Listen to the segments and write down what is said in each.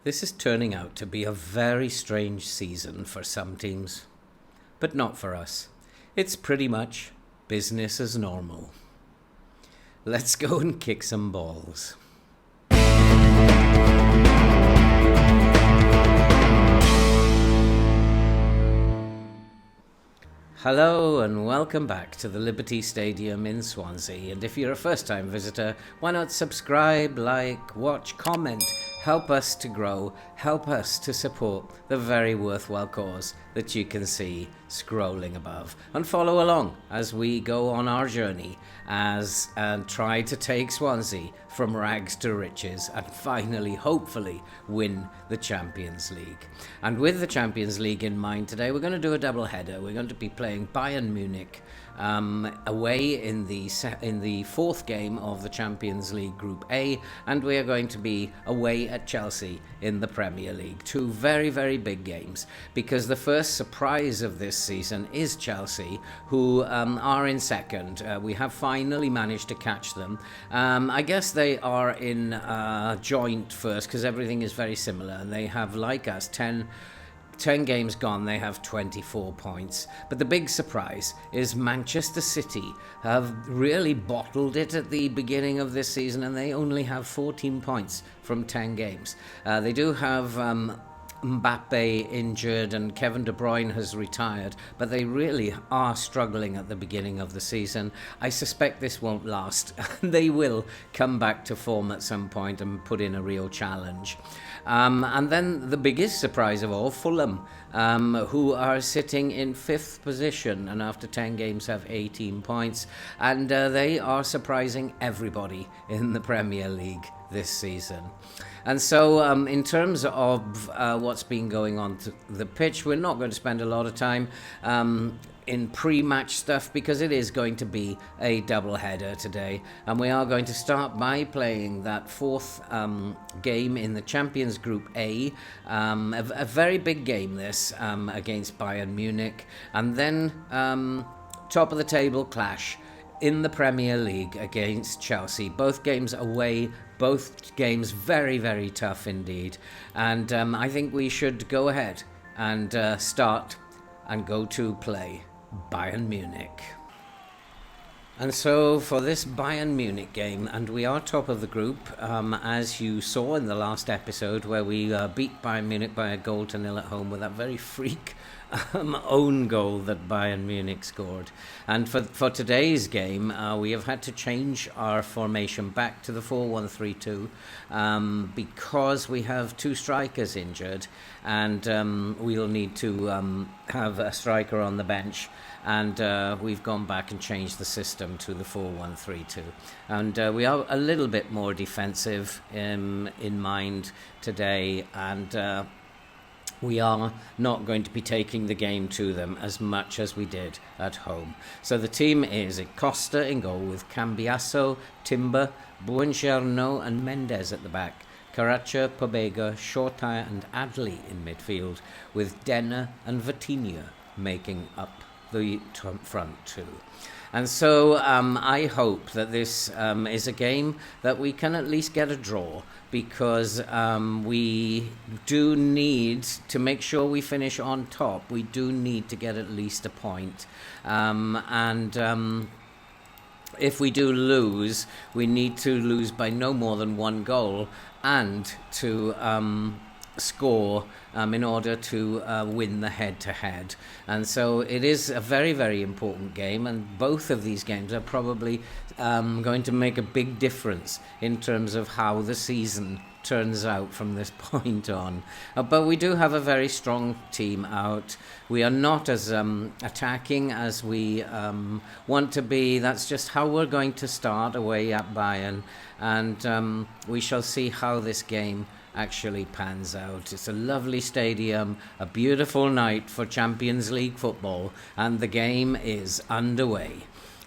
This is turning out to be a very strange season for some teams, but not for us. It's pretty much business as normal. Let's go and kick some balls. Hello and welcome back to the Liberty Stadium in Swansea. And if you're a first-time visitor, why not subscribe, like, watch, comment, help us to grow, help us to support the very worthwhile cause that you can see scrolling above. And follow along as we go on our journey and try to take Swansea from rags to riches and finally, hopefully, win the Champions League. And with the Champions League in mind today, we're going to do a double header. We're going to be playing Bayern Munich away in the fourth game of the Champions League Group A, and we are going to be away at Chelsea in the Premier League. Two very, very big games, because the first surprise of this season is Chelsea, who are in second. We have finally managed to catch them. I guess they are in joint first, because everything is very similar, and they have, like us, 10 games gone, they have 24 points. But the big surprise is Manchester City have really bottled it at the beginning of this season, and they only have 14 points from 10 games. They do have Mbappe injured and Kevin De Bruyne has retired, but they really are struggling at the beginning of the season. I suspect this won't last. They will come back to form at some point and put in a real challenge. And then the biggest surprise of all, Fulham, who are sitting in fifth position and after 10 games have 18 points, and they are surprising everybody in the Premier League this season. And so in terms of what's been going on to the pitch, we're not going to spend a lot of time in pre-match stuff, because it is going to be a double header today, and we are going to start by playing that fourth game in the Champions Group A, a very big game this, against Bayern Munich, and then top of the table clash in the Premier League against Chelsea. Both games away, both games very, very tough indeed. And I think we should go ahead and start and go to play Bayern Munich. And so for this Bayern Munich game, and we are top of the group, as you saw in the last episode where we beat Bayern Munich by 1-0 at home with that very freak own goal that Bayern Munich scored. And for today's game, we have had to change our formation back to the 4-1-3-2 because we have two strikers injured, and we'll need to have a striker on the bench. And we've gone back and changed the system to the 4-1-3-2. And we are a little bit more defensive in mind today, and we are not going to be taking the game to them as much as we did at home. So the team is Costa in goal, with Cambiasso, Timber, Buongiorno and Mendes at the back. Karacha, Pobega, Shortire and Adley in midfield, with Denner and Vitinha making up the front two. And so I hope that this is a game that we can at least get a draw, because we do need to make sure we finish on top. We do need to get at least a point. If we do lose, we need to lose by no more than one goal, and to score in order to win the head-to-head. And so it is a very, very important game, and both of these games are probably going to make a big difference in terms of how the season turns out from this point on. But we do have a very strong team out. We are not as attacking as we want to be. That's just how we're going to start away at Bayern, and we shall see how this game actually pans out. It's a lovely stadium, a beautiful night for Champions League football, and the game is underway.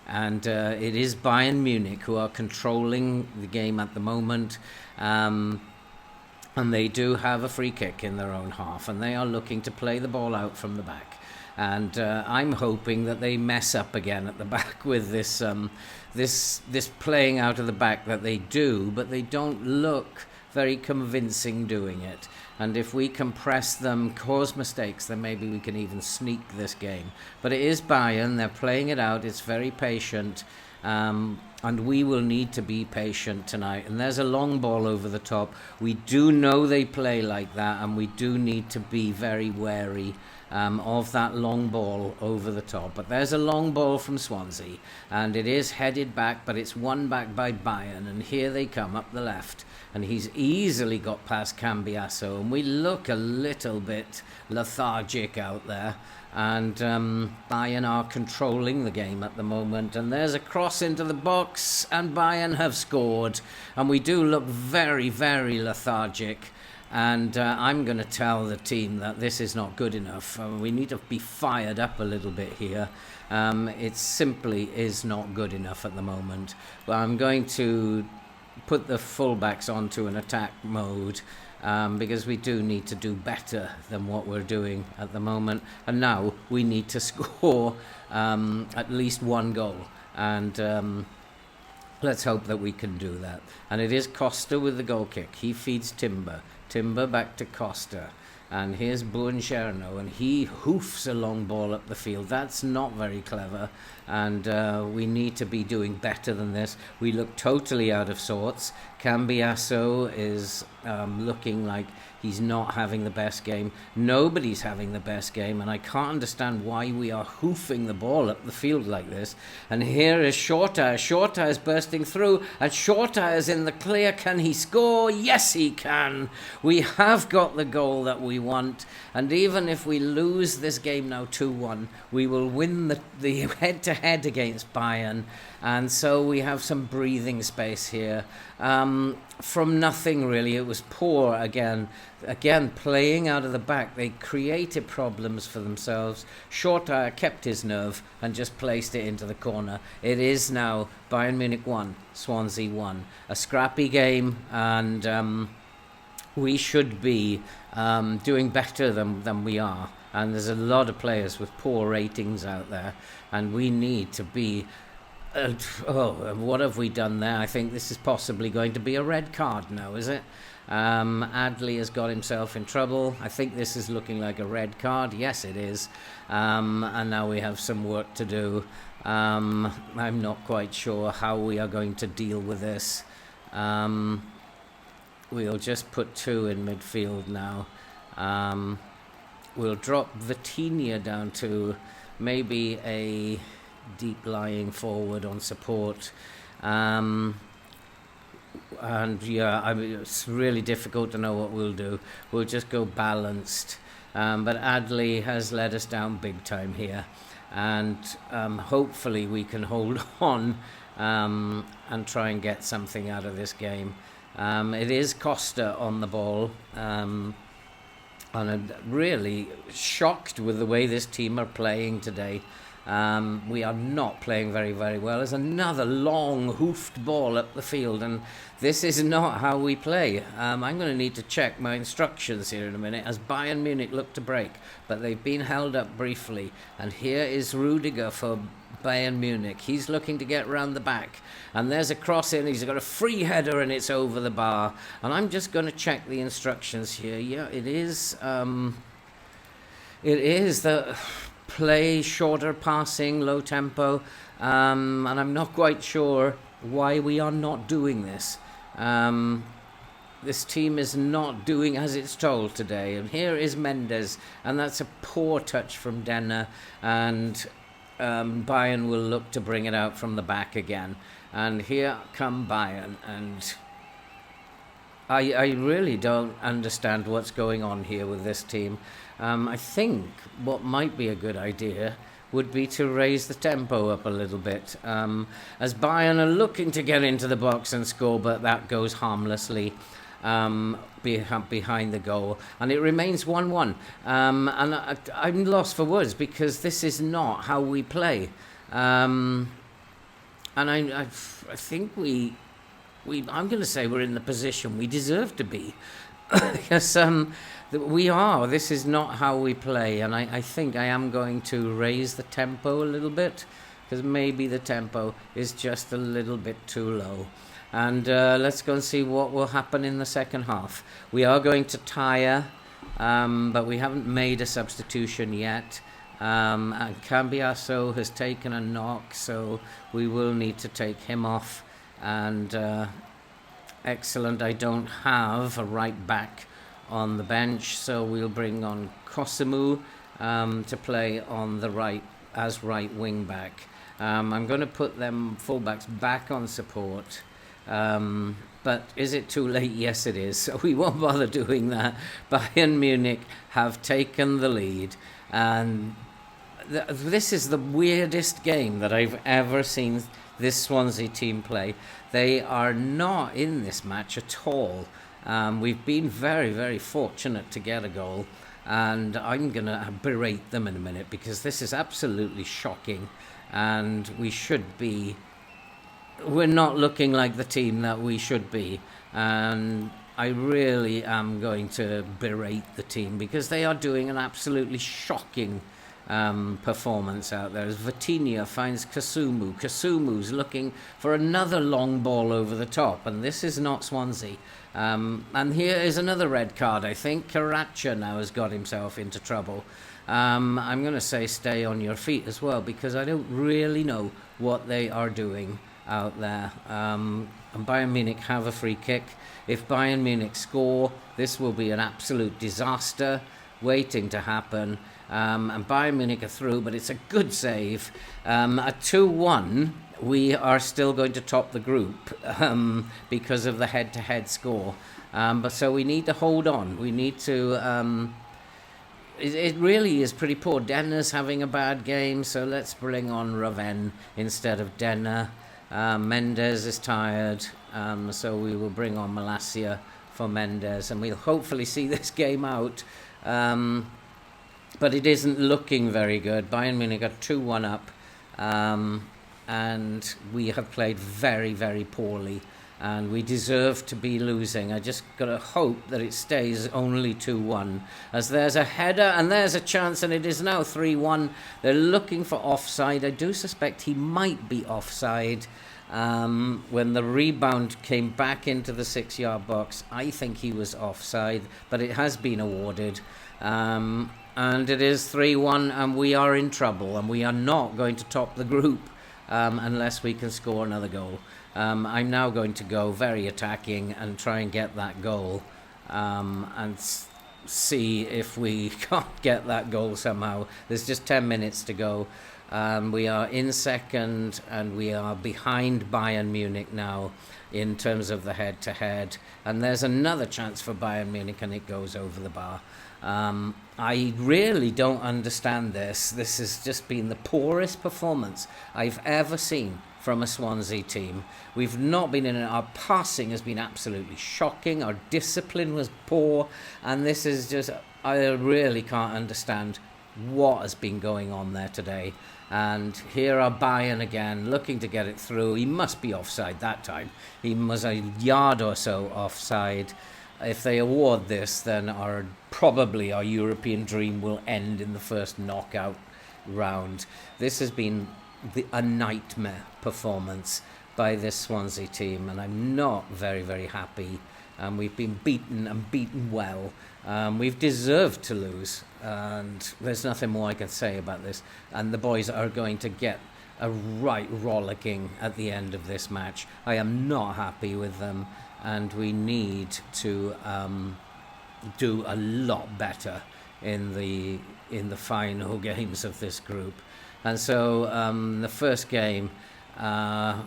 And it is Bayern Munich who are controlling the game at the moment, and they do have a free kick in their own half, and they are looking to play the ball out from the back. And I'm hoping that they mess up again at the back with this playing out of the back that they do, but they don't look very convincing doing it. And if we can press them, cause mistakes, then maybe we can even sneak this game. But it is Bayern. They're playing it out. It's very patient. And we will need to be patient tonight. And there's a long ball over the top. We do know they play like that, and we do need to be very wary of that long ball over the top. But there's a long ball from Swansea, and it is headed back, but it's won back by Bayern. And here they come up the left, and he's easily got past Cambiasso, and we look a little bit lethargic out there. And Bayern are controlling the game at the moment. And there's a cross into the box, and Bayern have scored. And we do look very, very lethargic. And I'm going to tell the team that this is not good enough. We need to be fired up a little bit here. It simply is not good enough at the moment. But I'm going to put the fullbacks onto an attack mode. Because we do need to do better than what we're doing at the moment. And now we need to score at least one goal. And let's hope that we can do that. And it is Costa with the goal kick. He feeds Timber. Timber back to Costa. And here's Buongiorno, and he hoofs a long ball up the field. That's not very clever, and we need to be doing better than this. We look totally out of sorts. Cambiasso is looking like he's not having the best game. Nobody's having the best game, and I can't understand why we are hoofing the ball up the field like this. And here is Shorter. Shorter is bursting through, and Shorter is in the clear. Can he score? Yes, he can. We have got the goal that we want, and even if we lose this game now 2-1, we will win the head-to-head against Bayern. And so we have some breathing space here. From nothing, really. It was poor again. Again, playing out of the back, they created problems for themselves. Shorter kept his nerve and just placed it into the corner. It is now Bayern Munich 1, Swansea 1. A scrappy game, and we should be doing better than we are. And there's a lot of players with poor ratings out there, and we need to be... what have we done there? I think this is possibly going to be a red card now, is it? Adley has got himself in trouble. I think this is looking like a red card. Yes, it is. And now we have some work to do. I'm not quite sure how we are going to deal with this. We'll just put 2 in midfield now. We'll drop Vitinha down to maybe a deep lying forward on support. And yeah, it's really difficult to know what we'll do. We'll just go balanced. But Adley has let us down big time here. And hopefully we can hold on and try and get something out of this game. It is Costa on the ball. And I'm really shocked with the way this team are playing today. We are not playing very, very well. There's another long hoofed ball up the field, and this is not how we play. I'm going to need to check my instructions here in a minute as Bayern Munich look to break, but they've been held up briefly. And here is Rudiger for Bayern Munich. He's looking to get round the back, and there's a cross in. He's got a free header, and it's over the bar. And I'm just going to check the instructions here. Yeah, it is the play shorter passing, low tempo, and I'm not quite sure why we are not doing this. This team is not doing as it's told today. And here is Mendes, and that's a poor touch from Denner, and Bayern will look to bring it out from the back again. And here come Bayern, and I really don't understand what's going on here with this team. I think what might be a good idea would be to raise the tempo up a little bit, as Bayern are looking to get into the box and score, but that goes harmlessly behind the goal, and it remains 1-1. And I'm lost for words, because this is not how we play. And I think I'm going to say we're in the position we deserve to be. Because we are. This is not how we play. And I think I am going to raise the tempo a little bit, because maybe the tempo is just a little bit too low. And let's go and see what will happen in the second half. We are going to tire, but we haven't made a substitution yet. And Cambiaso has taken a knock, so we will need to take him off. And excellent, I don't have a right back on the bench, so we'll bring on Kosimu to play on the right as right wing back. I'm going to put them fullbacks back on support, but is it too late? Yes, it is, so we won't bother doing that. Bayern Munich have taken the lead, and this is the weirdest game that I've ever seen this Swansea team play. They are not in this match at all. We've been very, very fortunate to get a goal, and I'm going to berate them in a minute because this is absolutely shocking, and we're not looking like the team that we should be, and I really am going to berate the team because they are doing an absolutely shocking performance out there. As Vitinha finds Kasumu's looking for another long ball over the top, and this is not Swansea. And here is another red card. I think Karacha now has got himself into trouble. I'm going to say stay on your feet as well, because I don't really know what they are doing out there. And Bayern Munich have a free kick. If Bayern Munich score, this will be an absolute disaster waiting to happen. And Bayern Munich are through, but it's a good save. At 2-1, we are still going to top the group because of the head-to-head score. But so we need to hold on. We need to... It really is pretty poor. Denner's having a bad game, so let's bring on Raven instead of Denner. Mendes is tired, so we will bring on Malacia for Mendes, and we'll hopefully see this game out. But it isn't looking very good. Bayern Munich got 2-1 up, and we have played very, very poorly, and we deserve to be losing. I just got to hope that it stays only 2-1, as there's a header and there's a chance, and it is now 3-1. They're looking for offside. I do suspect he might be offside. When the rebound came back into the 6-yard box, I think he was offside, but it has been awarded. And it is 3-1, and we are in trouble, and we are not going to top the group unless we can score another goal. I'm now going to go very attacking and try and get that goal, and see if we can't get that goal somehow. There's just 10 minutes to go. We are in second, and we are behind Bayern Munich now in terms of the head-to-head. And there's another chance for Bayern Munich, and it goes over the bar. I really don't understand this. This has just been the poorest performance I've ever seen from a Swansea team. We've not been in it. Our passing has been absolutely shocking. Our discipline was poor. And this is just, I really can't understand what has been going on there today. And here are Bayern again, looking to get it through. He must be offside that time. He was a yard or so offside. If they award this, then probably our European dream will end in the first knockout round. This has been a nightmare performance by this Swansea team, and I'm not very, very happy. We've been beaten, and beaten well. We've deserved to lose, and there's nothing more I can say about this. And the boys are going to get a right rollicking at the end of this match. I am not happy with them, and we need to do a lot better in the final games of this group. And so the first game, and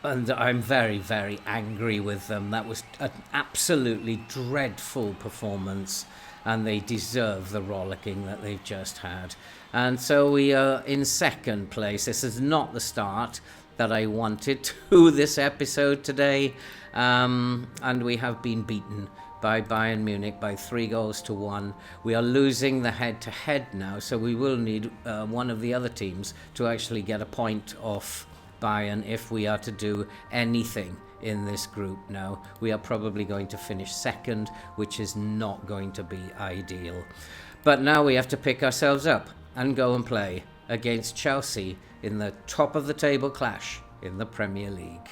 I'm very, very angry with them. That was an absolutely dreadful performance, and they deserve the rollicking that they've just had. And so we are in second place. This is not the start that I wanted to this episode today, and we have been beaten by Bayern Munich by 3-1. We are losing the head-to-head now, so we will need one of the other teams to actually get a point off Bayern if we are to do anything in this group now. We are probably going to finish second, which is not going to be ideal. But now we have to pick ourselves up and go and play against Chelsea in the top of the table clash in the Premier League.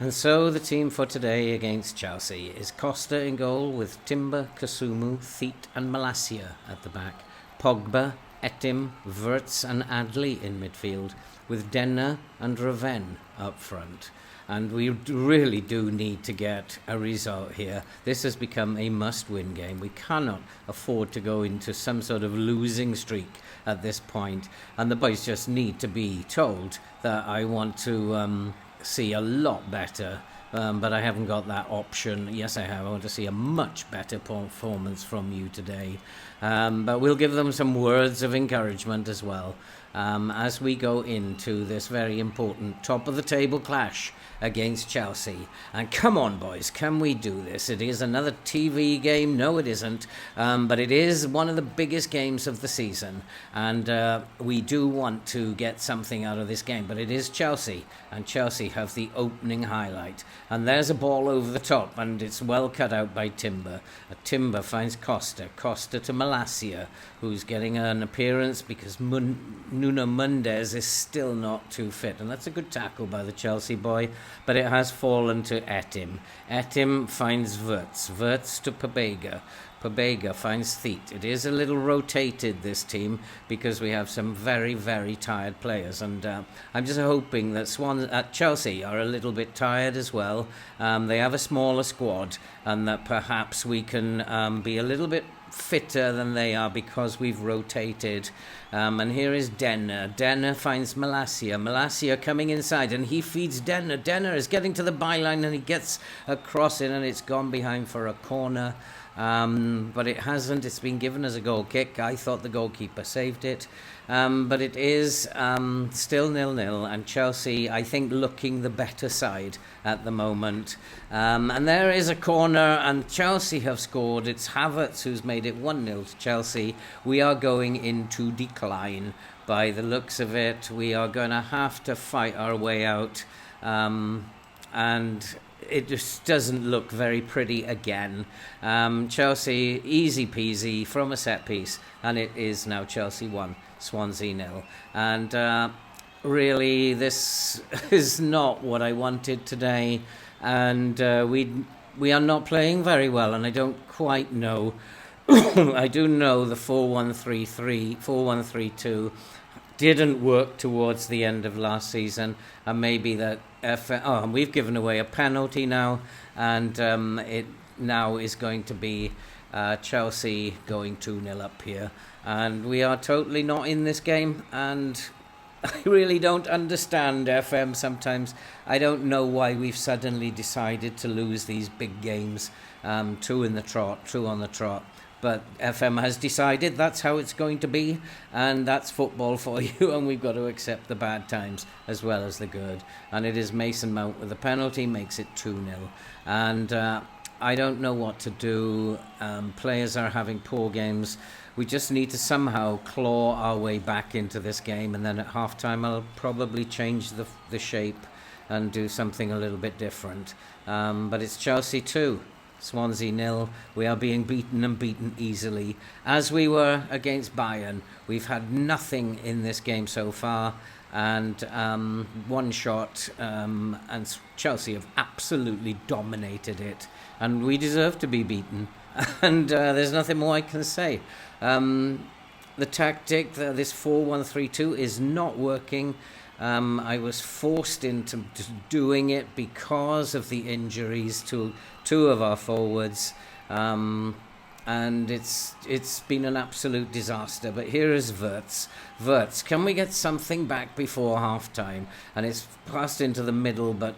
And so the team for today against Chelsea is Costa in goal with Timber, Kasumu, Theet and Malacia at the back. Pogba, Etim, Wirtz and Adley in midfield with Denner and Raven up front. And we really do need to get a result here. This has become a must-win game. We cannot afford to go into some sort of losing streak at this point. And the boys just need to be told that I want to see a lot better. But I haven't got that option. Yes, I have. I want to see a much better performance from you today. But we'll give them some words of encouragement as well as we go into this very important top-of-the-table clash against Chelsea. And come on, boys, can we do this? It is another TV game. No, it isn't. But it is one of the biggest games of the season. And we do want to get something out of this game. But it is Chelsea. And Chelsea have the opening highlight. And there's a ball over the top. And it's well cut out by Timber. Timber finds Costa. Costa to Malacia, who's getting an appearance because Nuno Mendes is still not too fit. And that's a good tackle by the Chelsea boy. But it has fallen to Etim. Etim finds Wirtz. Wirtz to Pobega. Pobega finds Theet. It is a little rotated, this team, because we have some very, very tired players. And I'm just hoping that Chelsea are a little bit tired as well. They have a smaller squad, and that perhaps we can be a little bit fitter than they are because we've rotated. And here is Denner. Denner finds Malacia. Malacia coming inside and he feeds Denner. Denner is getting to the byline and he gets a cross in and it's gone behind for a corner. But it hasn't. It's been given as a goal kick. I thought the goalkeeper saved it. But it is still 0-0, and Chelsea, I think, looking the better side at the moment. And there is a corner, and Chelsea have scored. It's Havertz who's made it 1-0 to Chelsea. We are going into decline by the looks of it. We are going to have to fight our way out. And it just doesn't look very pretty again. Chelsea, easy peasy from a set piece, and it is now Chelsea 1, Swansea 0. And really, this is not what I wanted today, and we are not playing very well, and I don't quite know. I do know the 4-1-3-3, 4-1-3-2 didn't work towards the end of last season, and maybe that we've given away a penalty now, and it now is going to be Chelsea going 2-0 up here, and we are totally not in this game. And I really don't understand FM sometimes. I don't know why we've suddenly decided to lose these big games, two on the trot. But FM has decided that's how it's going to be, and that's football for you, and we've got to accept the bad times as well as the good. And it is Mason Mount with a penalty, makes it 2-0. And I don't know what to do. Players are having poor games. We just need to somehow claw our way back into this game, and then at half-time I'll probably change the shape and do something a little bit different. But it's Chelsea 2. Swansea 0. We are being beaten and beaten easily, as we were against Bayern. We've had nothing in this game so far, and one shot, and Chelsea have absolutely dominated it, and we deserve to be beaten. And there's nothing more I can say. The tactic, this 4-1-3-2, is not working. I was forced into doing it because of the injuries to two of our forwards, and it's been an absolute disaster. But here is Wirtz. Wirtz, can we get something back before half-time? And it's passed into the middle, but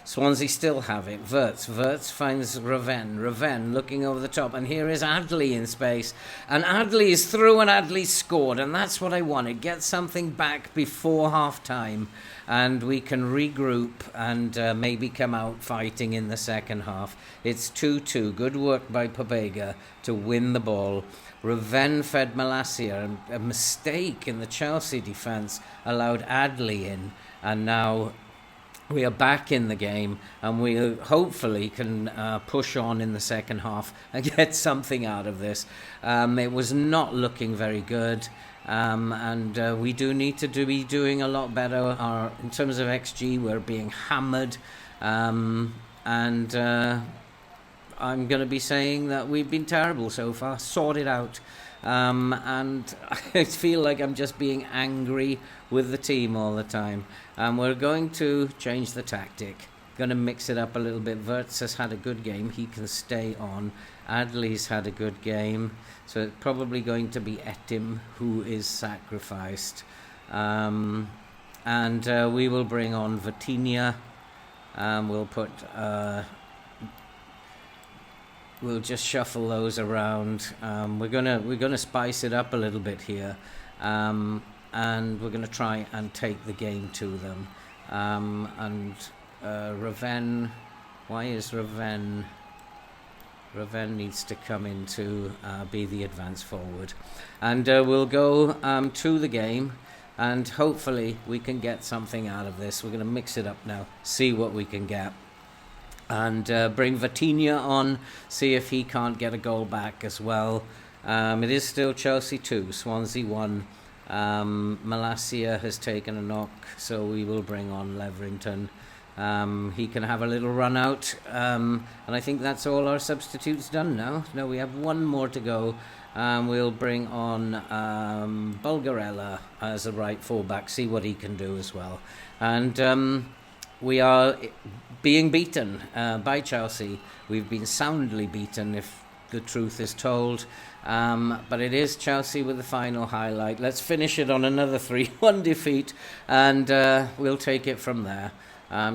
Swansea still have it. Wirtz finds Raven looking over the top, and here is Adley in space. And Adley is through, and Adley scored, and that's what I wanted. Get something back before half-time, and we can regroup and maybe come out fighting in the second half. It's 2-2. Good work by Pobega to win the ball. Raven fed Malacia. A mistake in the Chelsea defence allowed Adley in, and now we are back in the game, and we hopefully can push on in the second half and get something out of this. It was not looking very good, and we do need to be doing a lot better. In terms of XG, we're being hammered. And I'm going to be saying that we've been terrible so far. Sort it out. And I feel like I'm just being angry with the team all the time. And we're going to change the tactic. Going to mix it up a little bit. Wirtz has had a good game. He can stay on. Adley's had a good game. So it's probably going to be Etim who is sacrificed. And we will bring on Vitinha. We'll put... we'll just shuffle those around. We're gonna spice it up a little bit here. And we're going to try and take the game to them. Raven, why is Raven needs to come in to be the advance forward. And we'll go to the game, and hopefully we can get something out of this. We're going to mix it up now, see what we can get. And bring Vitinha on, see if he can't get a goal back as well. It is still Chelsea 2, Swansea 1. Malacia has taken a knock, so we will bring on Leverington. He can have a little run out, and I think that's all our substitutes done now. No, we have one more to go. We'll bring on Bulgarella as a right fullback, see what he can do as well. And we are being beaten by Chelsea. We've been soundly beaten, if the truth is told. But it is Chelsea with the final highlight. Let's finish it on another 3-1 defeat, and we'll take it from there.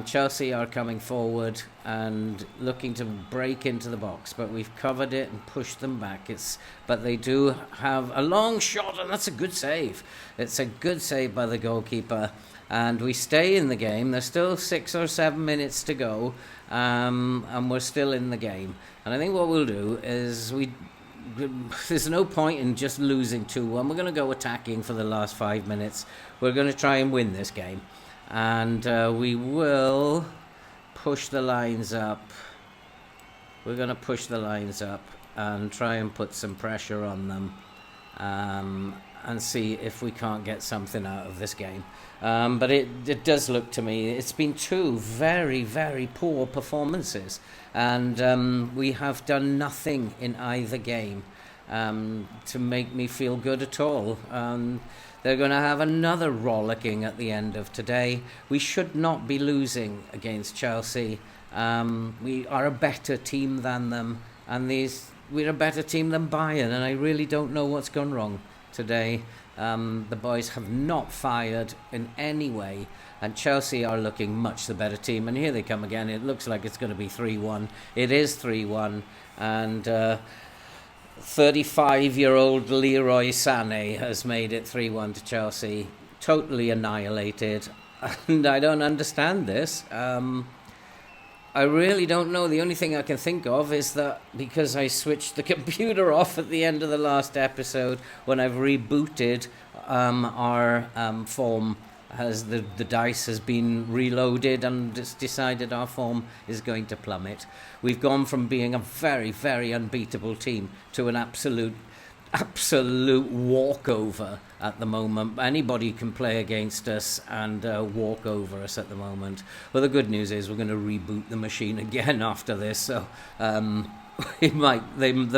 Chelsea are coming forward and looking to break into the box, but we've covered it and pushed them back. But they do have a long shot, and that's a good save. It's a good save by the goalkeeper, and we stay in the game. There's still 6 or 7 minutes to go, and we're still in the game. And I think what we'll do is there's no point in just losing 2-1. We're going to go attacking for the last 5 minutes. We're going to try and win this game. And we will push the lines up. We're going to push the lines up and try and put some pressure on them, and see if we can't get something out of this game. But it does look to me, it's been 2 very, very poor performances. And we have done nothing in either game to make me feel good at all. They're going to have another rollicking at the end of today. We should not be losing against Chelsea. We are a better team than them, and we're a better team than Bayern, and I really don't know what's gone wrong today. The boys have not fired in any way, and Chelsea are looking much the better team. And here they come again. It looks like it's going to be 3-1. It is 3-1, and 35-year-old Leroy Sané has made it 3-1 to Chelsea. Totally annihilated. And I don't understand this. I really don't know. The only thing I can think of is that because I switched the computer off at the end of the last episode, when I've rebooted, our form has the dice has been reloaded, and it's decided our form is going to plummet. We've gone from being a very, very unbeatable team to an absolute walkover at the moment. Anybody can play against us and walk over us at the moment. Well, the good news is we're going to reboot the machine again after this, so the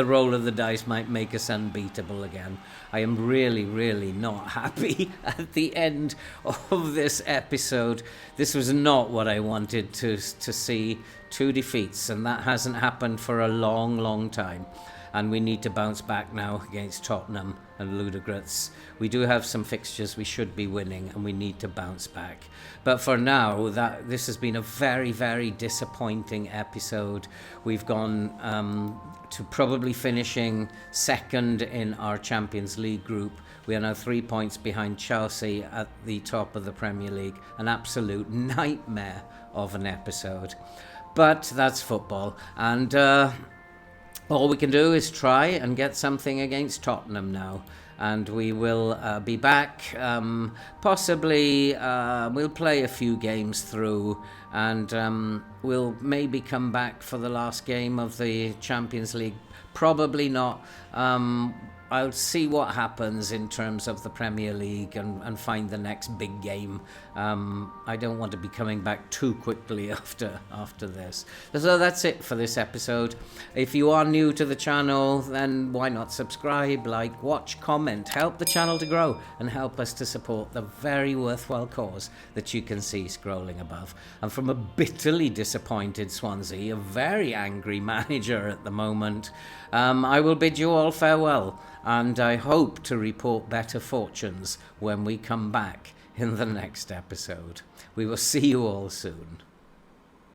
roll of the dice might make us unbeatable again. I am really, really not happy at the end of this episode. This was not what I wanted to see. 2 defeats, and that hasn't happened for a long, long time. And we need to bounce back now against Tottenham and Ludogorets. We do have some fixtures we should be winning, and we need to bounce back. But for now, this has been a very, very disappointing episode. We've gone to probably finishing second in our Champions League group. We are now 3 points behind Chelsea at the top of the Premier League. An absolute nightmare of an episode. But that's football. And all we can do is try and get something against Tottenham now. And we will be back. Possibly we'll play a few games through, and we'll maybe come back for the last game of the Champions League. Probably not. I'll see what happens in terms of the Premier League and find the next big game. I don't want to be coming back too quickly after this. So that's it for this episode. If you are new to the channel, then why not subscribe, like, watch, comment, help the channel to grow and help us to support the very worthwhile cause that you can see scrolling above. And from a bitterly disappointed Swansea, a very angry manager at the moment, I will bid you all farewell, and I hope to report better fortunes when we come back in the next episode. We will see you all soon.